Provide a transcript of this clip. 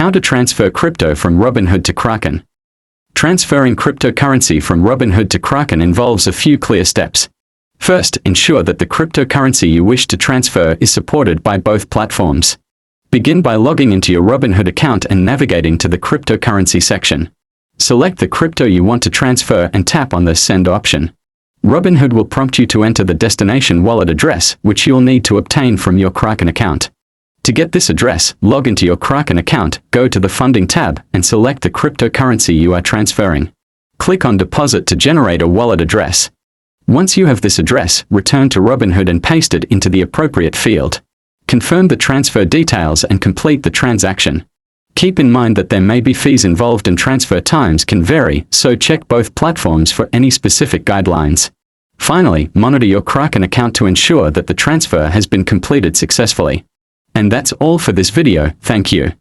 How to transfer crypto from Robinhood to Kraken. Transferring cryptocurrency from Robinhood to Kraken involves a few clear steps. First, ensure that the cryptocurrency you wish to transfer is supported by both platforms. Begin by logging into your Robinhood account and navigating to the cryptocurrency section. Select the crypto you want to transfer and tap on the Send option. Robinhood will prompt you to enter the destination wallet address, which you'll need to obtain from your Kraken account. To get this address, log into your Kraken account, go to the Funding tab, and select the cryptocurrency you are transferring. Click on Deposit to generate a wallet address. Once you have this address, return to Robinhood and paste it into the appropriate field. Confirm the transfer details and complete the transaction. Keep in mind that there may be fees involved and transfer times can vary, so check both platforms for any specific guidelines. Finally, monitor your Kraken account to ensure that the transfer has been completed successfully. And that's all for this video. Thank you.